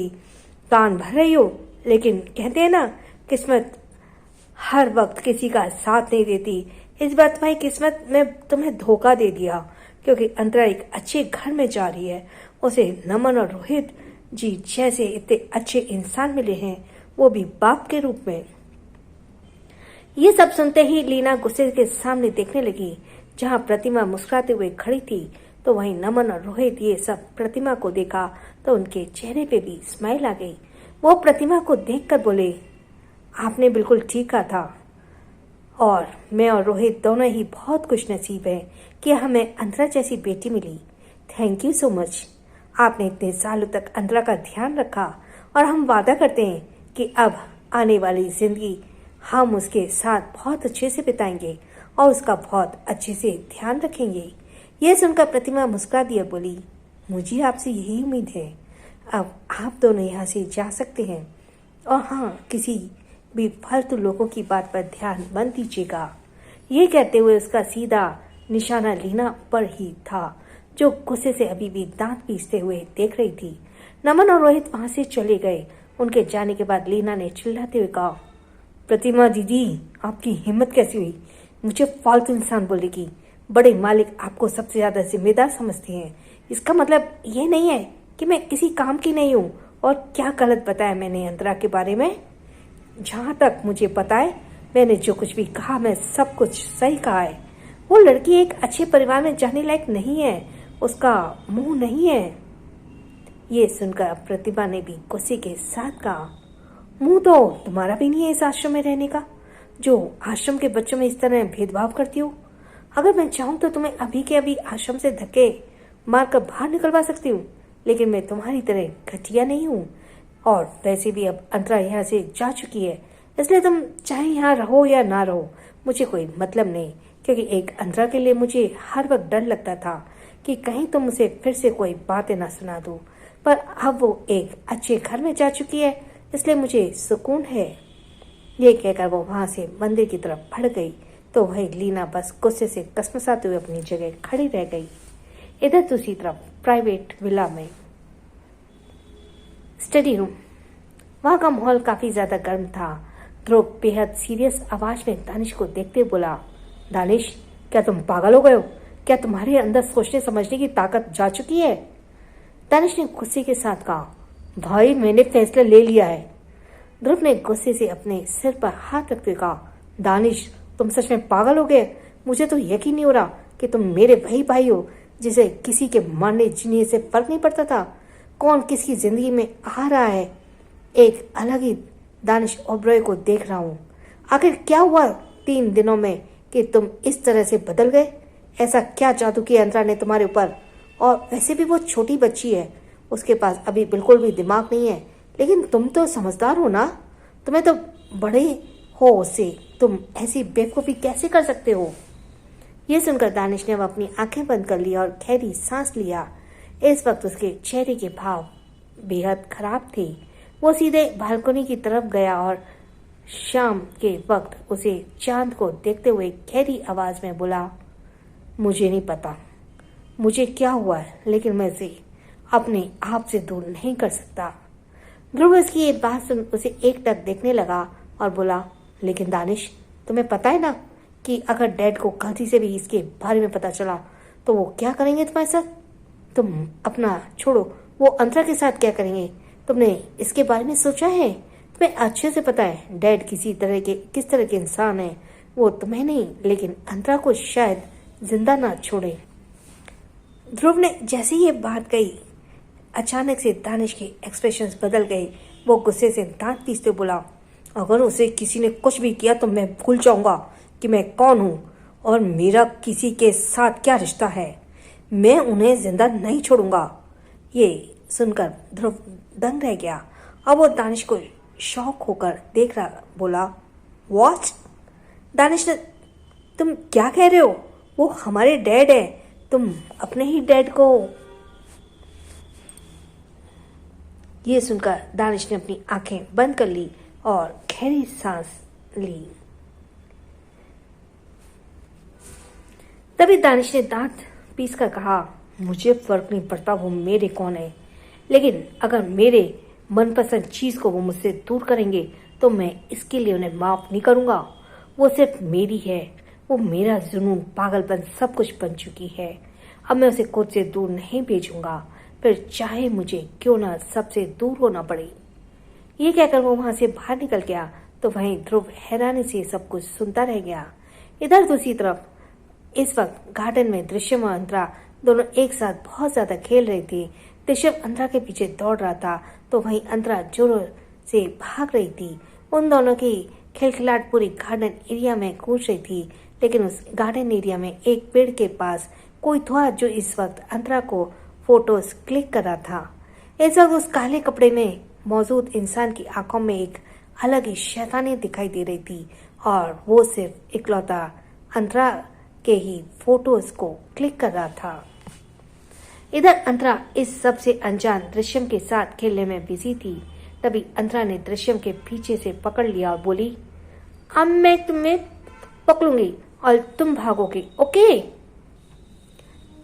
कान भर रही हो। लेकिन कहते हैं ना, किस्मत हर वक्त किसी का साथ नहीं देती। इस बार तुम्हारी किस्मत ने तुम्हें धोखा दे दिया, क्योंकि अंतरा एक अच्छे घर में जा रही है। उसे नमन और रोहित जी जैसे इतने अच्छे इंसान मिले हैं, वो भी बाप के रूप में। ये सब सुनते ही लीना गुस्से के सामने देखने लगी। जहाँ प्रतिमा मुस्कुराते हुए खड़ी थी तो वहीं नमन और रोहित ये सब प्रतिमा को देखा तो उनके चेहरे पे भी स्माइल आ गई। वो प्रतिमा को देखकर बोले, आपने बिल्कुल ठीक कहा था और मैं और रोहित दोनों ही बहुत खुशनसीब हैं कि हमें अंतरा जैसी बेटी मिली। Thank you so much. आपने इतने सालों तक अंतरा का ध्यान रखा और हम वादा करते हैं कि अब आने वाली जिंदगी हम उसके साथ बहुत अच्छे से बिताएंगे और उसका बहुत अच्छे से ध्यान रखेंगे। यह सुनकर प्रतिमा मुस्कुरा दिया, बोली, मुझे आपसे यही उम्मीद है। अब आप दोनों यहाँ से जा सकते हैं और हाँ, किसी भी फालतू लोगों की बात पर ध्यान मत दीजिएगा। ये कहते हुए उसका सीधा निशाना लीना पर ही था, जो गुस्से से अभी भी दांत पीसते हुए देख रही थी। नमन और रोहित वहां से चले गए। उनके जाने के बाद लीना ने चिल्लाते हुए कहा, प्रतिमा दीदी, आपकी हिम्मत कैसी हुई मुझे फालतू इंसान बोलने की? बड़े मालिक आपको सबसे ज्यादा जिम्मेदार समझते हैं। इसका मतलब ये नहीं है कि मैं किसी काम की नहीं हूँ। और क्या गलत बताया मैंने अंतरा के बारे में? जहाँ तक मुझे पता है, मैंने जो कुछ भी कहा मैं सब कुछ सही कहा है। वो लड़की एक अच्छे परिवार में जाने लायक नहीं है, उसका मुंह नहीं है। ये सुनकर प्रतिभा ने भी गुस्से के साथ कहा, मुंह तो तुम्हारा भी नहीं है इस आश्रम में रहने का, जो आश्रम के बच्चों में इस तरह भेदभाव करती हो। अगर मैं चाहूँ तो तुम्हें अभी के अभी आश्रम से धक्के मारकर बाहर निकलवा सकती हूँ, लेकिन मैं तुम्हारी तरह घटिया नहीं हूँ। और वैसे भी अब अंतरा यहाँ से जा चुकी है, इसलिए तुम चाहे यहाँ रहो या ना रहो, मुझे कोई मतलब नहीं। क्योंकि एक अंतरा के लिए मुझे हर वक्त डर लगता था कि कहीं तुम उसे फिर से कोई बातें ना सुना दो, पर अब वो एक अच्छे घर में जा चुकी है, इसलिए मुझे सुकून है। ये कहकर वो वहां से मंदिर की तरफ बढ़ गई तो वही लीना बस गुस्से से कसमसाते हुए अपनी जगह खड़ी रह गई। इधर दूसरी तरफ प्राइवेट विला में। Study room. वहां का माहौल काफी ज्यादा गर्म था। ध्रुव बेहद सीरियस आवाज में दानिश को देखते बोला, दानिश, क्या तुम पागल हो गए हो? क्या तुम्हारे अंदर सोचने समझने की ताकत जा चुकी है? दानिश ने गुस्से के साथ कहा, भाई मैंने फैसला ले लिया है। ध्रुव ने गुस्से से अपने सिर पर हाथ रखते कहा, दानिश, तुम सच में पागल हो गए? मुझे तो यकीन नहीं हो रहा कि तुम मेरे वही भाई हो जिसे किसी के मरने जीने से फर्क नहीं पड़ता था। कौन किसकी जिंदगी में आ रहा है, एक अलग ही दानिश ओबरॉय को देख रहा हूँ। आखिर क्या हुआ 3 दिनों में कि तुम इस तरह से बदल गए? ऐसा क्या जादू किया अंतरा ने तुम्हारे ऊपर? और वैसे भी वो छोटी बच्ची है, उसके पास अभी बिल्कुल भी दिमाग नहीं है, लेकिन तुम तो समझदार हो ना, तुम्हें तो बड़े हो उससे, तुम ऐसी बेवकूफ़ी कैसे कर सकते हो? ये सुनकर दानिश ने अब अपनी आंखें बंद कर ली और गहरी सांस लिया। इस वक्त उसके चेहरे के भाव बेहद खराब थे। वो सीधे बालकनी की तरफ गया और शाम के वक्त उसे चांद को देखते हुए गहरी आवाज में बोला, मुझे नहीं पता मुझे क्या हुआ है, लेकिन मैं इसे अपने आप से दूर नहीं कर सकता। ध्रुव इसकी ये बात सुन उसे एकटक देखने लगा और बोला, लेकिन दानिश, तुम्हें पता है ना कि अगर डैड को गलती से भी इसके बारे में पता चला तो वो क्या करेंगे तुम्हारे साथ? तुम अपना छोड़ो, वो अंतरा के साथ क्या करेंगे? तुमने इसके बारे में सोचा है? तुम्हें अच्छे से पता है डैड किस तरह के इंसान है। वो तुम्हें नहीं, लेकिन अंतरा को शायद जिंदा ना छोड़े। ध्रुव ने जैसे ये बात कही, अचानक से दानिश के एक्सप्रेशंस बदल गए। वो गुस्से से दांत पीसते बोला, अगर उसे किसी ने कुछ भी किया तो मैं भूल जाऊंगा कि मैं कौन हूँ और मेरा किसी के साथ क्या रिश्ता है। मैं उन्हें जिंदा नहीं छोड़ूंगा। ये सुनकर ध्रुव दंग रह गया। अब वो दानिश को शौक होकर देख रहा, बोला, व्हाट? दानिश ने, तुम क्या कह रहे हो? वो हमारे डैड है, तुम अपने ही डैड को। ये सुनकर दानिश ने अपनी आंखें बंद कर ली और गहरी सांस ली। तभी दानिश ने दांत पीसकर कहा, मुझे फर्क नहीं पड़ता वो मेरे कौन है, लेकिन अगर मेरे मनपसंद चीज को वो मुझसे दूर करेंगे तो मैं इसके लिए उन्हें माफ नहीं करूंगा। वो सिर्फ मेरी है, वो मेरा जुनून, पागलपन सब कुछ बन चुकी है। अब मैं उसे खुद से दूर नहीं भेजूंगा, फिर चाहे मुझे क्यों ना सबसे दूर होना पड़े। ये कहकर वो वहां से बाहर निकल गया तो वहीं ध्रुव हैरानी से सब कुछ सुनता रह गया। इधर दूसरी तरफ इस वक्त गार्डन में दृश्यम और अंतरा दोनों एक साथ बहुत ज्यादा खेल रहे थे। दृश्यम अंतरा के पीछे दौड़ रहा था तो वहीं अंतरा जोरों से भाग रही थी। उन दोनों की खिलखिलाहट पूरी गार्डन एरिया में गूंज रही थी, लेकिन उस गार्डन एरिया में एक पेड़ के पास कोई था जो इस वक्त अंतरा को फोटोज क्लिक कर रहा था। इस वक्त उस काले कपड़े में मौजूद इंसान की आंखों में एक अलग ही शैतानियत दिखाई दे रही थी और वो सिर्फ इकलौता अंतरा के ही फोटोज को क्लिक कर रहा था। इधर अंतरा इस सबसे अनजान दृश्यम के साथ खेलने में बिजी थी। तभी अंतरा ने दृश्यम के पीछे से पकड़ लिया और बोली, अब मैं तुम्हें पकड़ूंगी और तुम भागोगे, ओके?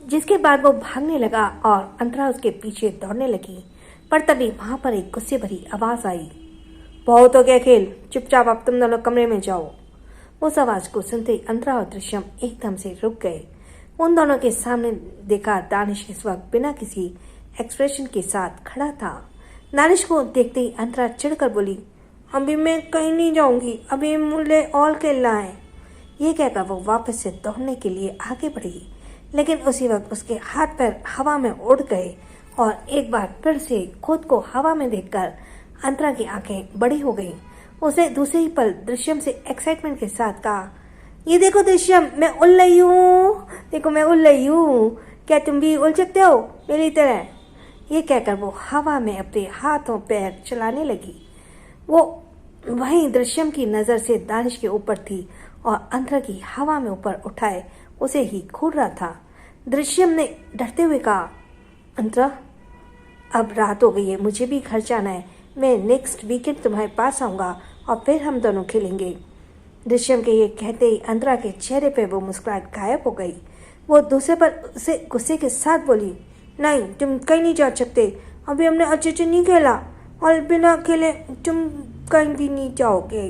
जिसके बाद वो भागने लगा और अंतरा उसके पीछे दौड़ने लगी। पर तभी वहां पर एक गुस्से भरी आवाज आई, बहुत हो गया खेल, चुपचाप अब तुम दोनों कमरे में जाओ। उस आवाज को सुनते ही अंतरा और दृश्यम एकदम से रुक गए। उन दोनों के सामने देखा दानिश इस वक्त बिना किसी एक्सप्रेशन के साथ खड़ा था। दानिश को देखते ही अंतरा चिढ़कर बोली, अभी मैं कहीं नहीं जाऊंगी, अभी मुझे और खेलना है। ये कहकर वो वापस से दौड़ने के लिए आगे बढ़ी, लेकिन उसी वक्त उसके हाथ पैर हवा में उड़ गए और एक बार फिर से खुद को हवा में देखकर अंतरा की आंखें बड़ी हो गईं। उसे दूसरे ही पल दृश्यम से एक्साइटमेंट के साथ कहा, ये देखो दृश्यम, मैं उड़ रही हूँ, देखो मैं उड़ रही हूँ, क्या तुम भी उड़ सकते हो मेरी तरह? ये कहकर वो हवा में अपने हाथों पैर चलाने लगी। वो वहीं दृश्यम की नजर से दानिश के ऊपर थी और अंतरा की हवा में ऊपर उठाए उसे ही घूर रहा था। दृश्यम ने डरते हुए कहा, अंतरा, अब रात हो गई है, मुझे भी घर जाना है, मैं नेक्स्ट वीकेंड तुम्हारे पास आऊंगा और फिर हम दोनों खेलेंगे। दृश्यम के ये कहते ही अंतरा के चेहरे पे वो मुस्कुराहट गायब हो गई। वो दूसरे पर उसे गुस्से के साथ बोली, नहीं, तुम कहीं नहीं जा सकते, अभी हमने अच्छे से नहीं खेला और बिना खेले तुम कहीं भी नहीं जाओगे।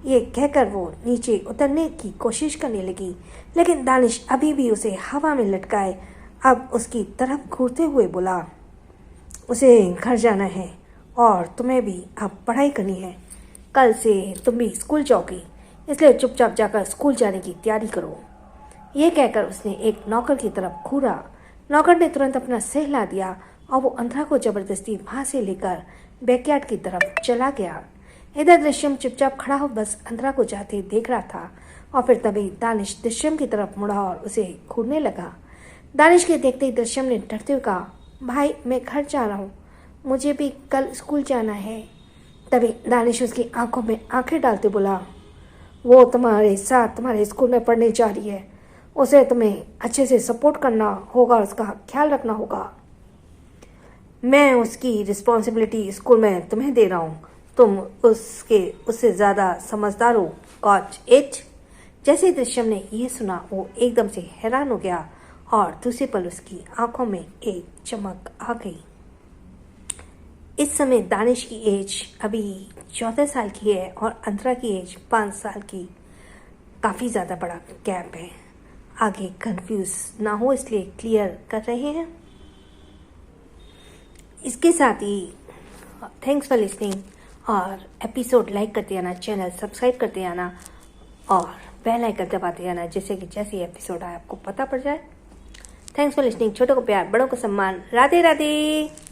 ये कहकर वो नीचे उतरने की कोशिश करने लगी, लेकिन दानिश अभी भी उसे हवा में लटकाए अब उसकी तरफ घूरते हुए बोला, उसे घर जाना है और तुम्हें भी अब पढ़ाई करनी है। कल से तुम भी स्कूल जाओगी, इसलिए चुपचाप जाकर स्कूल जाने की तैयारी करो। ये कहकर उसने एक नौकर की तरफ घूरा। नौकर ने तुरंत अपना सिर हिला दिया और वो अंधरा को जबरदस्ती वहां से लेकर बैकयार्ड की तरफ चला गया। इधर दृश्यम चुपचाप खड़ा हो बस अंधरा को जाते देख रहा था और फिर तभी दानिश दृश्यम की तरफ मुड़ा और उसे घूरने लगा। दानिश के देखते ही दृश्यम ने डरते हुए कहा, भाई मैं घर जा रहा हूँ, मुझे भी कल स्कूल जाना है। तभी दानिश उसकी आंखों में आंखें डालते बोला, वो तुम्हारे साथ तुम्हारे स्कूल में पढ़ने जा रही है, उसे तुम्हें अच्छे से सपोर्ट करना होगा, उसका ख्याल रखना होगा। मैं उसकी रिस्पॉन्सिबिलिटी स्कूल में तुम्हें दे रहा हूँ, तुम उससे ज़्यादा समझदार हो। Got it. जैसे दृश्यम ने यह सुना वो एकदम से हैरान हो गया और दूसरे पल उसकी आंखों में एक चमक आ गई। इस समय दानिश की एज अभी 14 साल की है और अंतरा की एज 5 साल की। काफ़ी ज़्यादा बड़ा गैप है। आगे कंफ्यूज ना हो इसलिए क्लियर कर रहे हैं। इसके साथ ही थैंक्स फॉर लिसनिंग और एपिसोड लाइक करते आना, चैनल सब्सक्राइब करते आना और बेल आइकन दबाते आना, जिससे कि जैसे एपिसोड आए आपको पता पड़ जाए। Thanks for listening. छोटों को प्यार, बड़ों को सम्मान। राधे राधे।